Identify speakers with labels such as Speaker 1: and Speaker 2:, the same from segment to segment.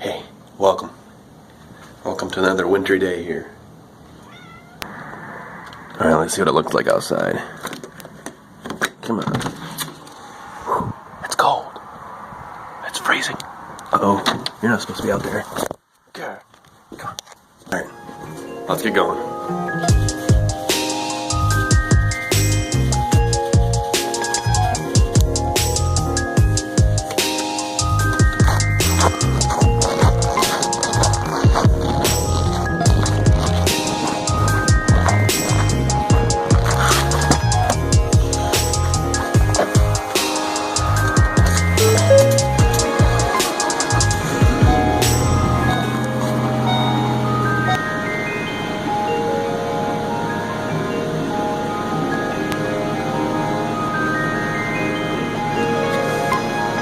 Speaker 1: Hey, welcome. Welcome to another wintry day here. Alright, let's see what it looks like outside. Come on. Whew, it's cold. It's freezing. Uh-oh, you're not supposed to be out there. Okay, come on. Alright, let's get going.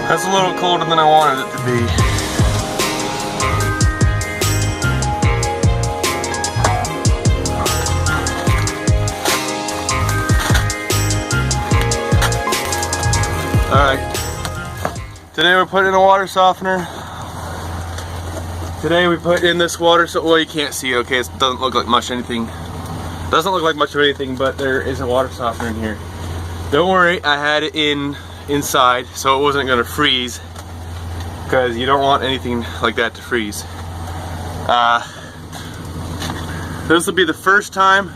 Speaker 1: That's a little colder than I wanted it to be. Alright, today we're putting in a water softener. Today we put in this water, so well, you can't see it, okay, it doesn't look like much anything. Doesn't look like much of anything, but there is a water softener in here. Don't worry, I had it inside so it wasn't going to freeze, because you don't want anything like that to freeze. This will be the first time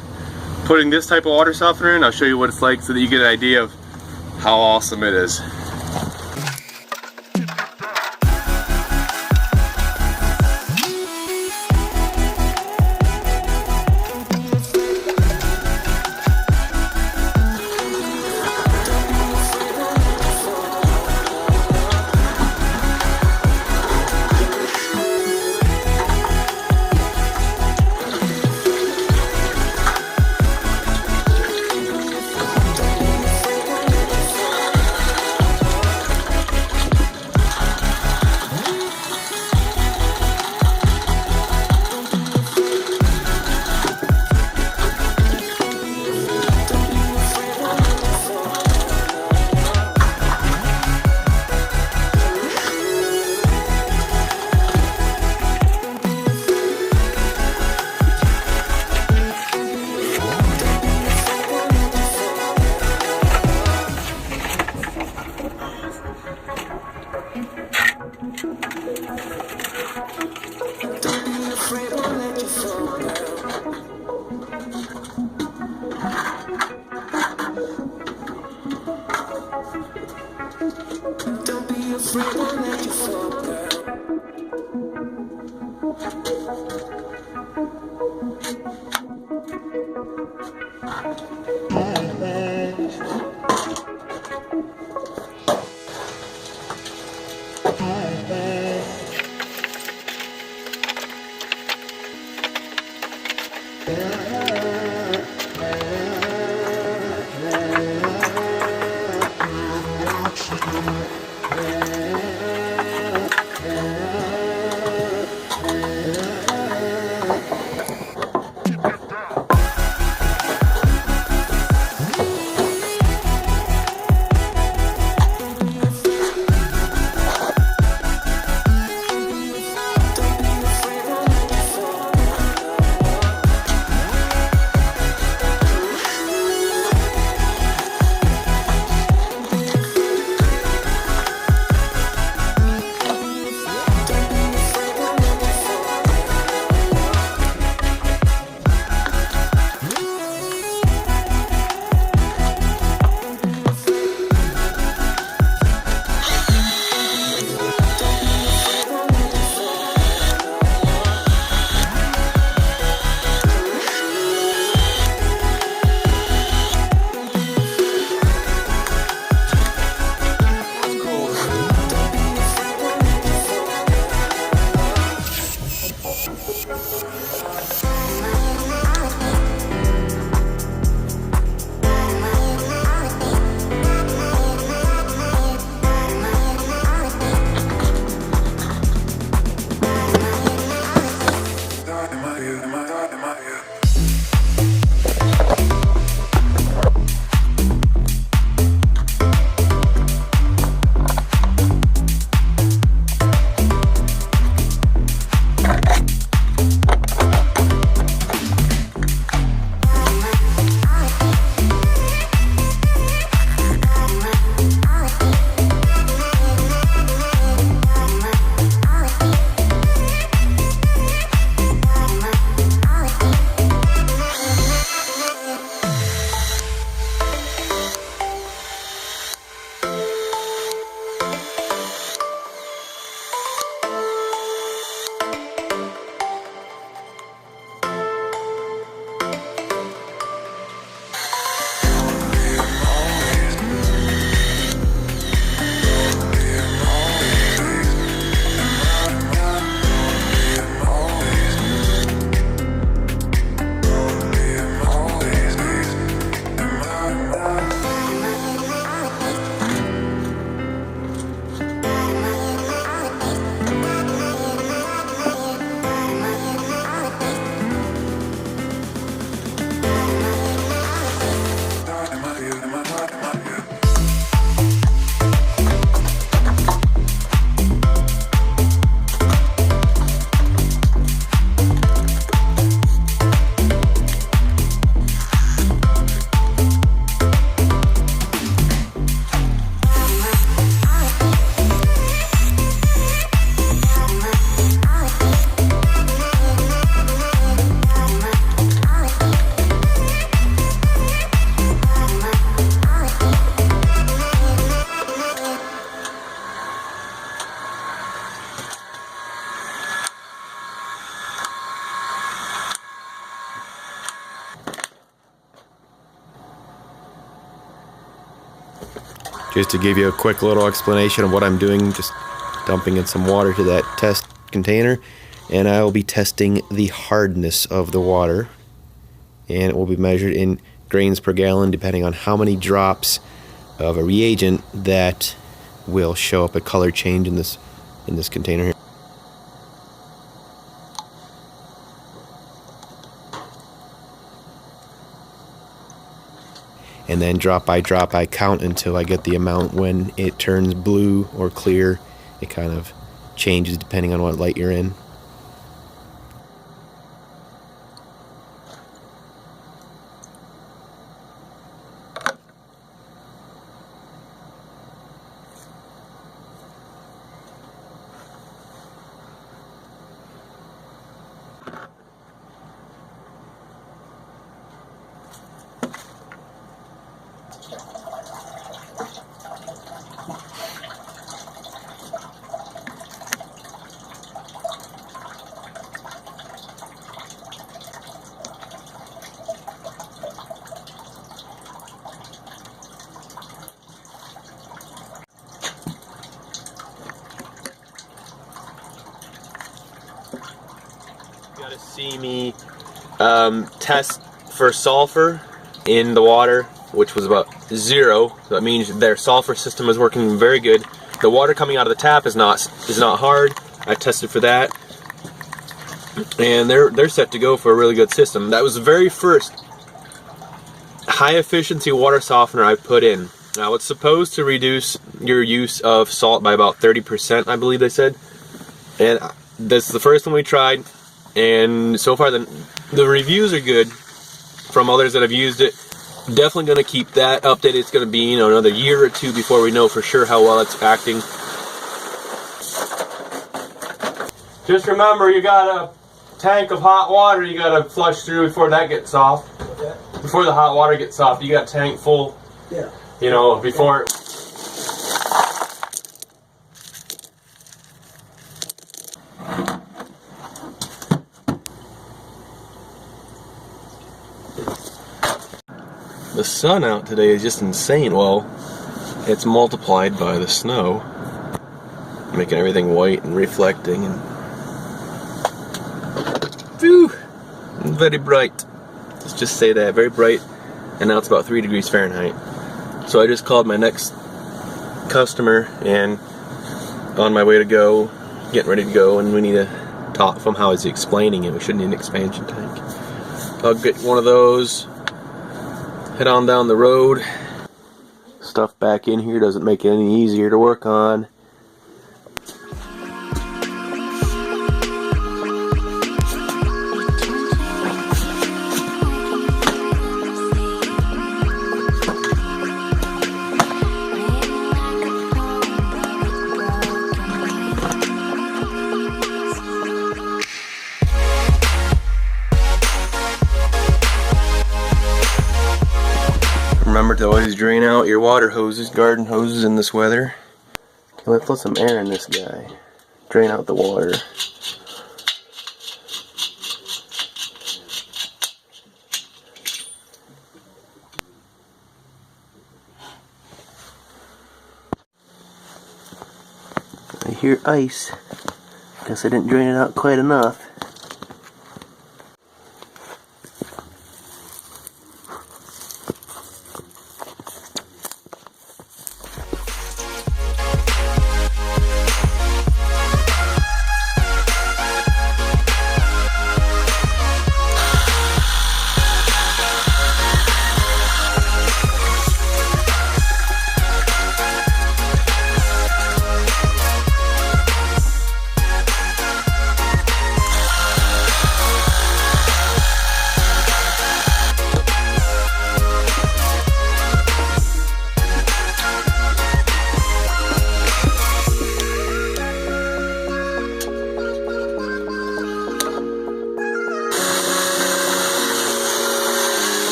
Speaker 1: putting this type of water softener in. I'll show you what it's like so that you get an idea of how awesome it is. Don't be afraid, I'll let you fall, girl.
Speaker 2: Just to give you a quick little explanation of what I'm doing, just dumping in some water to that test container, and I will be testing the hardness of the water, and it will be measured in grains per gallon depending on how many drops of a reagent that will show up a color change in this container here. And then drop by drop I count until I get the amount. When it turns blue or clear, it kind of changes depending on what light you're in.
Speaker 1: You gotta see me test for sulfur in the water, which was about 0. So that means their sulfur system is working very good. The water coming out of the tap is not hard. I tested for that, and they're set to go for a really good system. That was the very first high efficiency water softener I put in. Now it's supposed to reduce your use of salt by about 30%, I believe they said. And this is the first one we tried, and so far the reviews are good from others that have used it. Definitely going to keep that updated. It's going to be, another year or 2 before we know for sure how well it's acting. Just remember, you got a tank of hot water you got to flush through before that gets soft. Okay. Before the hot water gets soft, you got a tank full. Yeah. Before. The sun out today is just insane. Well, it's multiplied by the snow, making everything white and reflecting, and whew, very bright. Let's just say that, very bright. And now it's about 3 degrees Fahrenheit. So I just called my next customer and on my way to go, getting ready to go, and we need to talk from how he's explaining it. We should need an expansion tank. I'll get one of those, head on down the road. Stuff back in here doesn't make it any easier to work on. Remember to always drain out your water hoses, garden hoses in this weather. Okay, let's put some air in this guy. Drain out the water. I hear ice. Guess I didn't drain it out quite enough.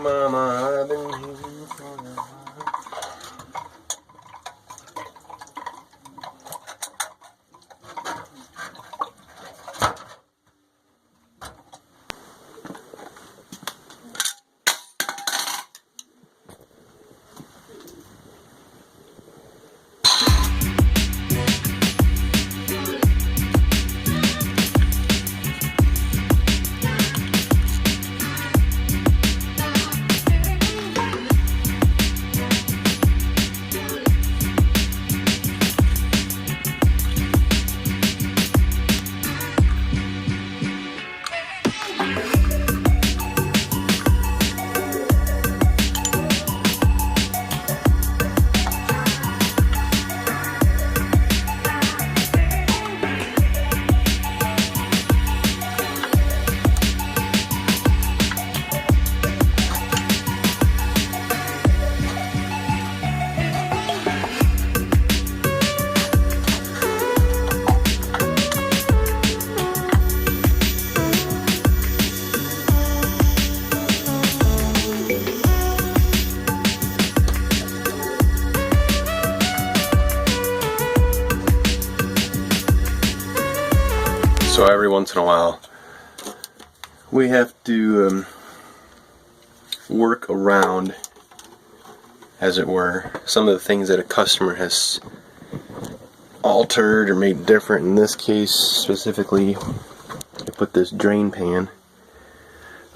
Speaker 1: mama, I've been here for a while. So every once in a while, we have to work around, as it were, some of the things that a customer has altered or made different. In this case, specifically, I put this drain pan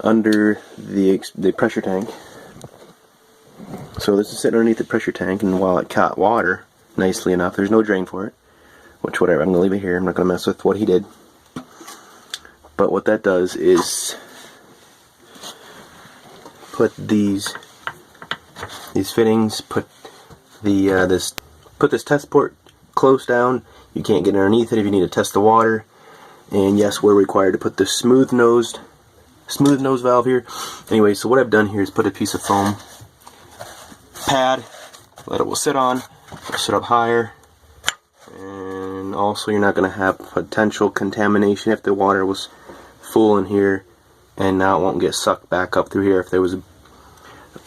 Speaker 1: under the pressure tank. So this is sitting underneath the pressure tank, and while it caught water nicely enough, there's no drain for it. Which, whatever, I'm going to leave it here. I'm not going to mess with what he did. But what that does is put these fittings, put this test port close down. You can't get underneath it if you need to test the water. And yes, we're required to put the smooth nose valve here. Anyway, so what I've done here is put a piece of foam pad that it will sit on. It'll sit up higher. And also, you're not going to have potential contamination if the water was full in here, and now it won't get sucked back up through here if there was a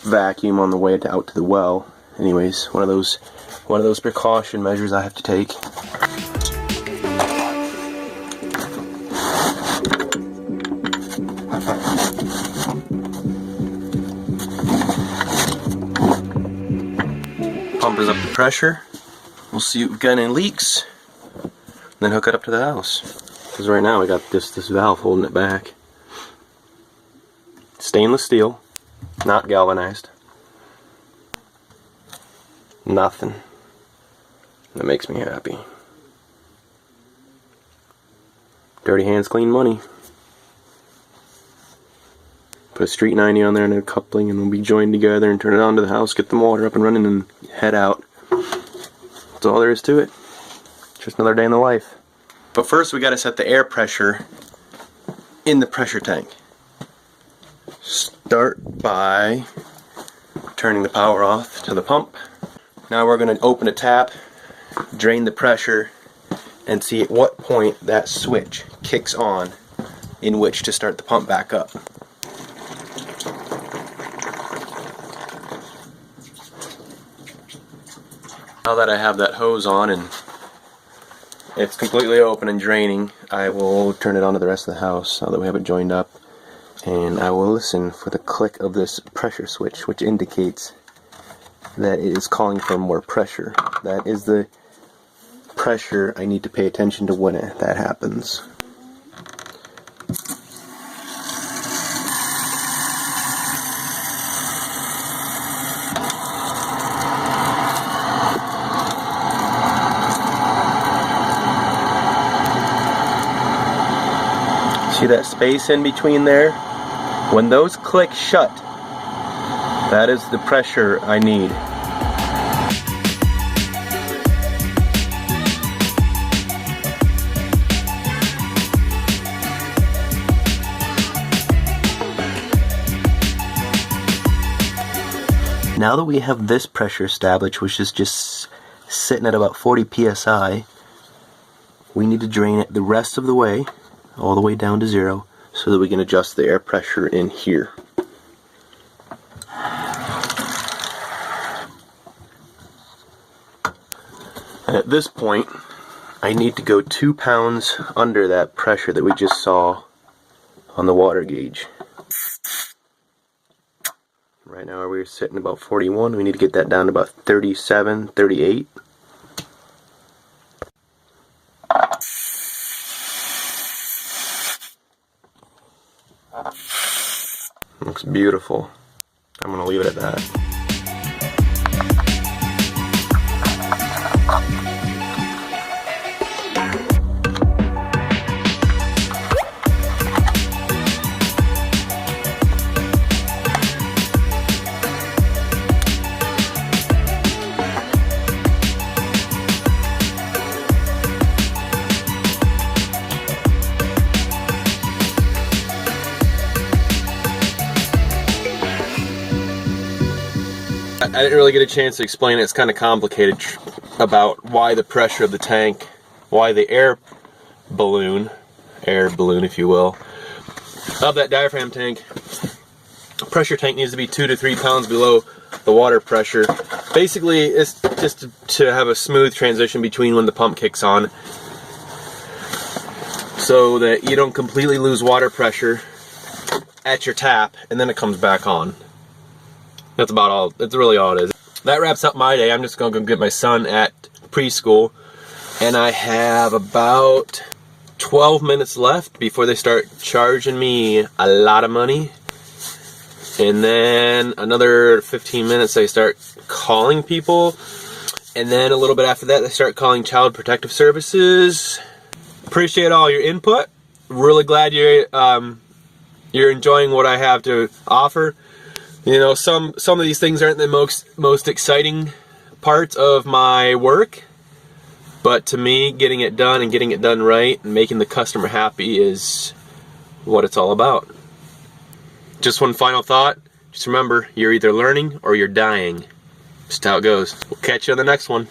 Speaker 1: vacuum on the way out to the well. Anyways, one of those precaution measures I have to take. Pump is up the pressure. We'll see if we've got any leaks, then hook it up to the house. Because right now we got this valve holding it back. Stainless steel, not galvanized. Nothing. That makes me happy. Dirty hands, clean money. Put a street 90 on there and a coupling, and we'll be joined together and turn it on to the house, get the motor up and running, and head out. That's all there is to it. Just another day in the life. But first we got to set the air pressure in the pressure tank. Start by turning the power off to the pump. Now we're going to open a tap, drain the pressure, and see at what point that switch kicks on in which to start the pump back up. Now that I have that hose on and it's completely open and draining, I will turn it on to the rest of the house now that we have it joined up, and I will listen for the click of this pressure switch, which indicates that it is calling for more pressure. That is the pressure I need to pay attention to when that happens. See that space in between there? When those click shut, that is the pressure I need. Now that we have this pressure established, which is just sitting at about 40 psi, we need to drain it the rest of the way, all the way down to 0, so that we can adjust the air pressure in here.
Speaker 2: At this point, I need to go 2 pounds under that pressure that we just saw on the water gauge. Right now we're sitting about 41. We need to get that down to about 37, 38. Looks beautiful. I'm going to leave it at that.
Speaker 1: I didn't really get a chance to explain it. It's kind of complicated about why the pressure of the tank, why the air balloon if you will, of that diaphragm tank, pressure tank needs to be 2 to 3 pounds below the water pressure. Basically, it's just to have a smooth transition between when the pump kicks on, so that you don't completely lose water pressure at your tap and then it comes back on. That's about all. That's really all it is. That wraps up my day. I'm just gonna go get my son at preschool, and I have about 12 minutes left before they start charging me a lot of money, and then another 15 minutes they start calling people, and then a little bit after that they start calling Child Protective Services. Appreciate all your input. Really glad you're enjoying what I have to offer. You know, some of these things aren't the most exciting parts of my work, but to me, getting it done and getting it done right and making the customer happy is what it's all about. Just one final thought. Just remember, you're either learning or you're dying. Just how it goes. We'll catch you on the next one.